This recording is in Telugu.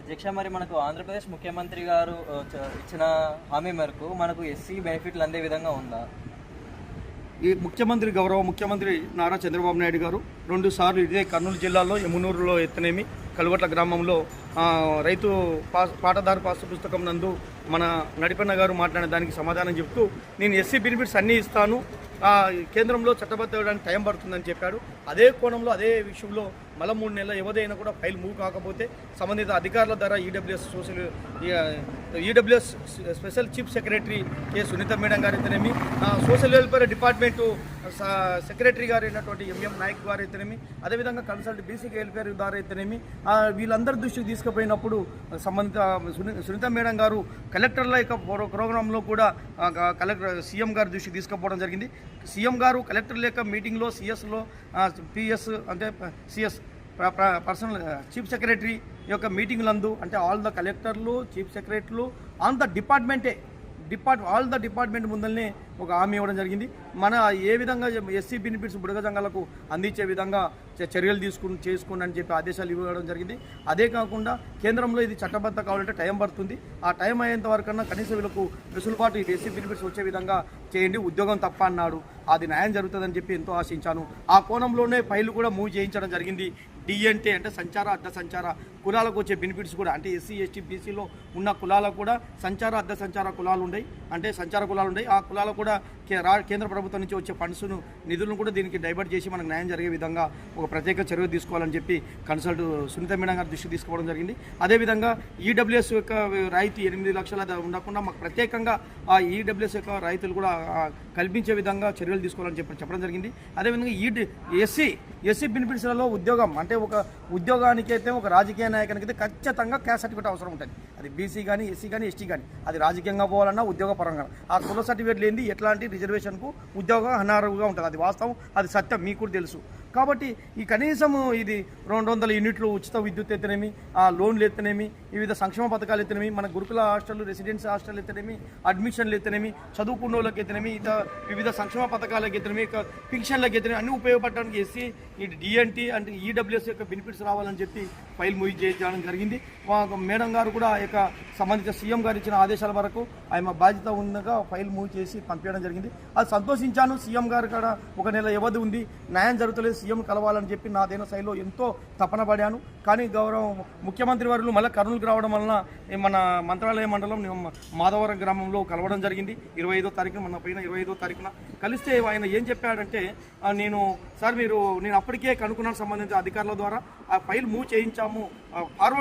అధ్యక్ష, మరి మనకు ఆంధ్రప్రదేశ్ ముఖ్యమంత్రి గారు ఇచ్చిన హామీ మేరకు మనకు ఎస్సీ బెనిఫిట్లు అందే విధంగా ఉందా? ఈ గౌరవ ముఖ్యమంత్రి నారా చంద్రబాబు నాయుడు గారు 2 సార్లు ఇదే కర్నూలు జిల్లాలో యమునూరులో ఎత్తనేమి కలువట్ల గ్రామంలో రైతు పాటదారు పాస్ పుస్తకం నందు మన నడిపన్న గారు మాట్లాడిన దానికి సమాధానం చెప్తూ, నేను ఎస్సీ బెనిఫిట్స్ అన్నీ ఇస్తాను, కేంద్రంలో చట్టబద్ధ ఇవ్వడానికి టైం పడుతుందని చెప్పాడు. అదే కోణంలో అదే విషయంలో మళ్ళీ 3 నెలల ఎవరైనా కూడా ఫైల్ మూవ్ కాకపోతే సంబంధిత అధికారుల ద్వారా EWS special chief secretary K Sunitha madam గారు అయితేనేమి, సోషల్ వెల్ఫేర్ డిపార్ట్మెంటు సెక్రటరీ గారు అయినటువంటి ఎంఎం నాయక్ గారు అయితేనేమి, అదేవిధంగా కన్సల్ట్ బీసీ వెల్ఫేర్ గారు అయితేనేమి, వీళ్ళందరి దృష్టికి తీసుకుపోయినప్పుడు సంబంధిత సునీత మేడం గారు కలెక్టర్ల యొక్క ప్రోగ్రాంలో కూడా సీఎం గారి దృష్టికి తీసుకుపోవడం జరిగింది. సీఎం గారు కలెక్టర్ల యొక్క మీటింగ్లో సిఎస్లో పిఎస్ అంటే సిఎస్ పర్సనల్ చీఫ్ సెక్రటరీ యొక్క మీటింగ్లందు అంటే ఆల్ ద కలెక్టర్లు చీఫ్ సెక్రటరీలు on the all the department ముందల్నే ఒక హామీ ఇవ్వడం జరిగింది. మన ఏ విధంగా ఎస్సీ బెనిఫిట్స్ బుడగ సంఘాలకు అందించే విధంగా చర్యలు చేసుకోండి అని చెప్పి ఆదేశాలు ఇవ్వడం జరిగింది. అదే కాకుండా కేంద్రంలో ఇది చట్టబద్ధ కావాలంటే టైం పడుతుంది. ఆ టైం అయ్యేంత వరకన్నా కనీస వీళ్ళకు వెసులుబాటు ఈ ఎస్సీ బెనిఫిట్స్ వచ్చే విధంగా చేయండి, ఉద్యోగం తప్ప అన్నాడు. అది న్యాయం జరుగుతుందని చెప్పి ఎంతో ఆశించాను. ఆ కోణంలోనే ఫైల్ కూడా మూవ్ చేయించడం జరిగింది. డిఎన్టీ అంటే సంచార అర్ధ సంచార కులాలకు వచ్చే బెనిఫిట్స్ కూడా అంటే ఎస్సీ ఎస్టీ బీసీలో ఉన్న కులాలకు కూడా సంచార అర్ధ సంచార కులాలు ఉన్నాయి, అంటే సంచార కులాలు ఉన్నాయి. ఆ కులాలకు కూడా కేంద్ర ప్రభుత్వం నుంచి వచ్చే ఫండ్స్ను నిధులను కూడా దీనికి డైవర్ట్ చేసి మనకు న్యాయం జరిగే విధంగా ఒక ప్రత్యేక చర్య తీసుకోవాలని చెప్పి కన్సల్ట్ సునీత మేడం గారి దృష్టికి తీసుకోవడం జరిగింది. అదేవిధంగా ఈడబ్ల్యూఎస్ యొక్క రాయితీ 8 లక్షల ఉండకుండా మాకు ప్రత్యేకంగా ఆ ఈడబ్ల్యూఎస్ యొక్క రాయితీలు కూడా కల్పించే విధంగా చర్యలు తీసుకోవాలని చెప్పడం జరిగింది. అదేవిధంగా ఎస్సీ బెనిఫిట్స్లలో ఉద్యోగం అంటే ఒక ఉద్యోగానికి అయితే ఒక రాజకీయ నాయకునికి అయితే ఖచ్చితంగా క్యాస్ట్ సర్టిఫికేట్ అవసరం ఉంటుంది. అది బీసీ కానీ ఎస్సీ కానీ ఎస్టీ కానీ అది రాజకీయంగా పోవాలన్నా ఉద్యోగపరంగా ఆ కుల సర్టిఫికేట్ లేనిది ఎట్లాంటి రిజర్వేషన్కు ఉద్యోగం అనర్హుగా ఉంటుంది. అది వాస్తవం, అది సత్యం, మీకు కూడా తెలుసు. కాబట్టి ఈ కనీసం ఇది 200 యూనిట్లు ఉచిత విద్యుత్ ఎత్తనేమి, ఆ లోన్లు ఎత్తనేమి, వివిధ సంక్షేమ పథకాలు ఎత్తనేమి, మన గురుకుల హాస్టల్ రెసిడెన్సీ హాస్టల్ ఎత్తనేమి, అడ్మిషన్లు ఎత్తనేమి, చదువుకున్న వాళ్ళకి ఎత్తనేమి, వివిధ సంక్షేమ పథకాలకు ఎత్తనేమి, పెన్షన్లకు ఎత్తనేమి అన్నీ ఉపయోగపడడానికి ఎస్సీ ఈ డిఎన్టీ అంటే ఈడబ్ల్యూఎస్ యొక్క బెనిఫిట్స్ రావాలని చెప్పి ఫైల్ మూవ్ చేయడం జరిగింది. మేడం గారు కూడా యొక్క సంబంధిత సీఎం గారు ఇచ్చిన ఆదేశాల వరకు ఆయన బాధ్యత ఉండగా ఫైల్ మూవ్ చేసి పంపించడం జరిగింది. అది సంతోషించాను. సీఎం గారు కూడా 1 నెల వ్యవధి ఉంది, న్యాయం జరుగుతలేదు, సీఎం కలవాలని చెప్పి నాదైన శైలిలో ఎంతో తపన పడాను. కానీ గౌరవ ముఖ్యమంత్రి వారు మళ్ళీ కర్నూలుకు రావడం వలన మన మంత్రాలయ మండలం మాధవరం గ్రామంలో కలవడం జరిగింది. 25వ తారీఖున మన పైన 25వ తారీఖున కలిస్తే ఆయన ఏం చెప్పాడంటే, నేను అప్పటికే కనుక్కున్నాను సంబంధించిన అధికారుల ద్వారా ఆ ఫైల్ మూవ్ చేయించాము, ఫార్వర్డ్